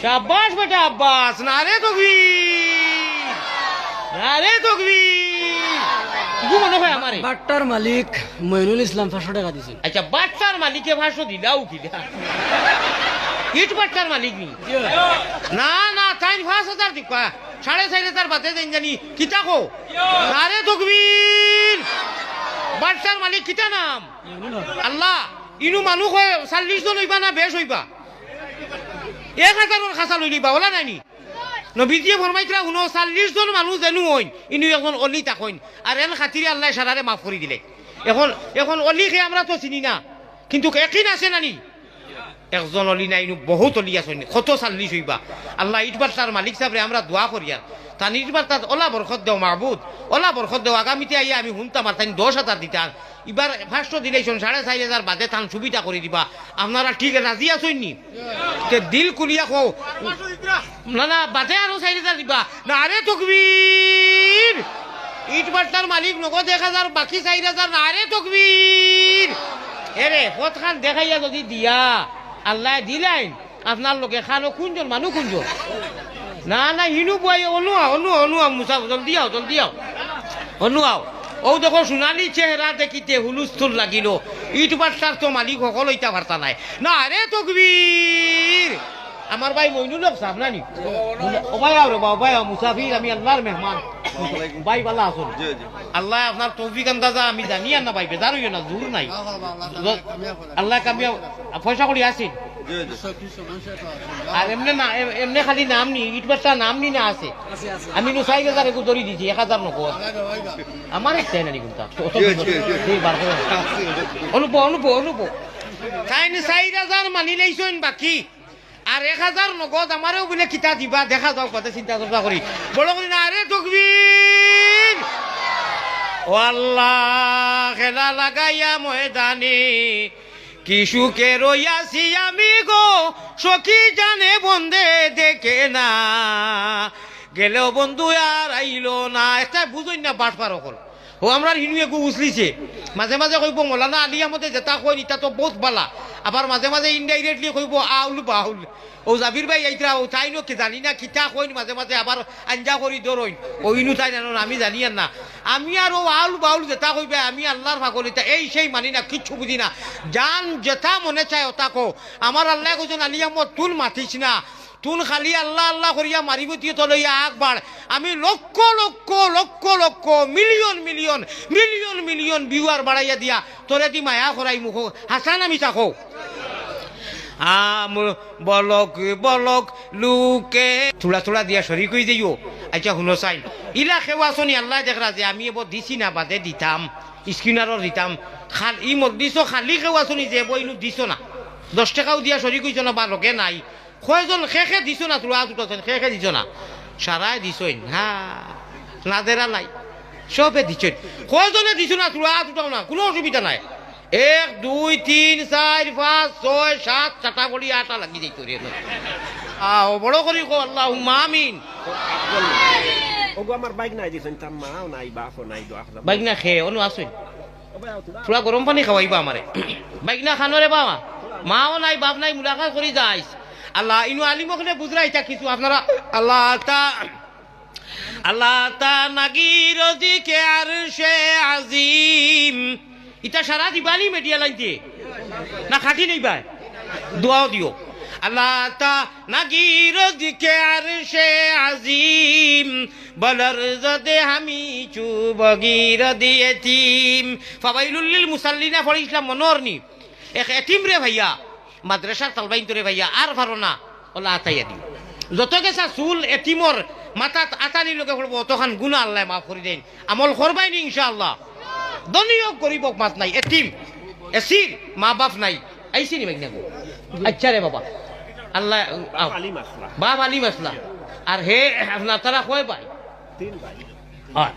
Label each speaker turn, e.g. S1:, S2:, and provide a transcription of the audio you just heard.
S1: শাবাশ বেটা আব্বাস, নারে তাকবীর, নারে তাকবীর। কি মনে হয় আমারে?
S2: বাট্টার মালিক মইনুল ইসলাম 500 টাকা দিছেন।
S1: আচ্ছা, বাচ্চার মালিকে 500 দিলাও কিনা? ইট বাচ্চার মালিক নি? না না, তাই 5000 দিবা, 4500 বাদে দেন জানি কিতা কো? নারে তাকবীর। বাচ্চার মালিক কিতা নাম? আল্লাহ। ইনু মানুষ হয় 40 জন হইবা না বেশ হইবা? 1000 খাসা লইলিবা ওলা নাইনি? নবীজিয়ে ফরমাইতরা শুনো, 40 জন মানুষ যেনু হইন ইনু এখন অলি তাকইন, আর এন খাতিরে আল্লাহ সারারে মাফ করে দিলে। এখন এখন অলিকে আমরা তো চিনি না, কিন্তু একদিন আছে নানি একজন অলি নাই, বহুত অলি আছে, কত 40 হইবা। আল্লাহ ইটবার তার মালিক সাহেবরে আমরা দোয়া করি, আর তার ইটবার তার ওলা বরকত দেও মাহবুদ, ওলা বরকত দেও। আগামীতে আইয়া আমি শুনতাম আর তাই 10,000 দিতাম, এবার 500 দিলেছেন, 4500 বাদে তান সুবিধা করে দিবা। আপনারা ঠিক রাজি আছেন নি? দিল কুলিয়া কো না না, বাদে আরো 4000 দিবা। না আরে তাকবীর। ইট বাট্টার মালিক নগদ 1000, বাকি 4000। না আরে তাকবীর। এরে পথ খান দেখাইয়া যদি দিয়া আল্লাহ দিলেন, আপনার লোকে খানো কোনজন মানুষ কোনজন? না না, হিনু বই অনুয়া অনুয়া অনুয়া মুসা, জলদি আও জলদি আও অনুয়াও। ও দেখো সোনালি চেহারা দেখিতে হুলুস্থুল লাগিল, ইট বাট্টার তো মালিক সকল ইটা বার্তা নাই। না আরে তাকবীর। আমার ভাই মইনুল হক সাহেব নানি? ও ভাই আও রে ভাই, মুসাফির, আমি আল্লাহর মেহমান। ভাই ভালো আছেন? আল্লাহ আপনার তৌফিক আন্দাজা আমি জানি আর না ভাই, বেজার হইও না, জোর নাই। আল্লাহ কামিয়া পয়সা করি আসেন। আর এমনি না, এমনি খালি নাম নি, ইট বাচ্চা নাম নি না আছে? আমি 4000 একটু ধরি দিছি, 1000 নকদ আমার একটা নানি কিন্তু অনুপ অনুপ অনুপ খাইনি 4000 মানি লাইছেন বাকি, আর 1000 নগদ আমারও বলে কিতা দিবা দেখা যাও, কথা চিন্তা চর্চা করি বড় করি। না আরে তাকবীর। ও আল্লাহ, খেলা লাগাইয়া ময়দানে কি সুখে রইয়াছি আমি গো, সখী জানে বন্ধে দেখে না, গেলেও বন্ধু আর আইলো না। একটা বুঝই না বাট পার হল। ও আমরা হিনু একু উছলিছে, মাঝে মাঝে কইব মৌলানা আলিয়া মতে যেটা কই ইটা তো বহুত বালা, আবার মাঝে মাঝে ইনডাইরেক্টলি কইব আউল বাউল। ও জাবির ভাই এইটা ও তাই কি জানি না কিতা কইন, মাঝে মাঝে আবার আঞ্জা করি দরইন, ও ইনু তাই জানো আমি জানি আর না। আমি আর ও আউল বাউল যেটা কইবে আমি আল্লাহর পাগলিতা এই সেই মানি না, কিচ্ছু বুঝি না। জান যেটা মনে চায় ওটা কো। আমার আল্লাহ কইছেন আলিয়া মত তুল মাতিস না, তুন খালি আল্লাহ আল্লাহ করিয়া মারিব দিয়ে তলইয়া আকবার। আমি lakh lakh lakh lakh million million million million viewer বাড়াইয়া দিয়া তোরে দি মায়া করাই মুখ হাসান আমি থাকো। আম বলক বলক লুকে থোড়া থোড়া দিয়া শরীর কই যাইও। আচ্ছা শুনো চাই ইলা খেওয়া শুনি আল্লাহ দেখরা যে আমি এবার দিছি না, বাদে দিতাম স্কিনারও দিতাম। ই মদিস খালি খেওয়া শুনি যে বইনু দিছ না, 10 টাকাও দিয়া শরীর কইছ না, বা লগে নাই কয়জন খেখে দিছ না, তোরা দুটোছেন খেখে দিছ না, সারাই দিছইন। হ্যাঁ নাদেরা নাই, সবে দিছইন। কয়জনে দিছ না, তোরা দুটাও না, কোনো অসুবিধা নাই। 1 2 3 4 5 6 7 চাটা করি 8টা লাগি যাইত রে। বড় করি কো আল্লাহুম্মা আমিন।
S3: ওগো আমার বাইক নাই দিছেন, তার মাও নাই, বাপও নাই, দোয়া করলাম।
S1: বাইক না খেয়ে অনু আসুন, তোরা গরম পানি খাওয়াইবা আমারে। বাইক না খানো রে বাবা, মাও নাই বাপ নাই, মুলাকাত করি যাইস। আল্লাহ ইনু আলিমকনে বুঝরা এটা কিছু আপনারা আল্লাহ তা নাগির দিকে আরশে আজিম ইটা সারা দিবানি মিডিয়া লাইতে না খাটি নেই ভাই, দোয়াও দিও। আল্লাহ তা নাগির দিকে আরশে আজিম বলর জদে হামি চু বগির দিয়েতিম ফাওয়াইলুল লিল মুসাল্লিনা পড়িছিলাম মনোরনি এক এতিম রে ভাইয়া, মাদ্রাসার তালবাইন তোরে ভাইয়া আর পারো না, ওলা আতাইয়া দিও। যত গেছা চুল এতিমর মাথাত আতানি লোকে পড়বো অতখান গুণা আল্লাহ মাফ করে দেন, আমল করবাই নি ইনশাআল্লাহ। দনীয় গরিবক মাত নাই, এতিম এসির মা বাপ নাই, আইসি নি মাইনা গো। আচ্ছা রে বাবা আল্লাহ বাপ আলী মাসলা। আর হে আপনার তারা কয় ভাই?
S3: 3 ভাই।
S1: হয়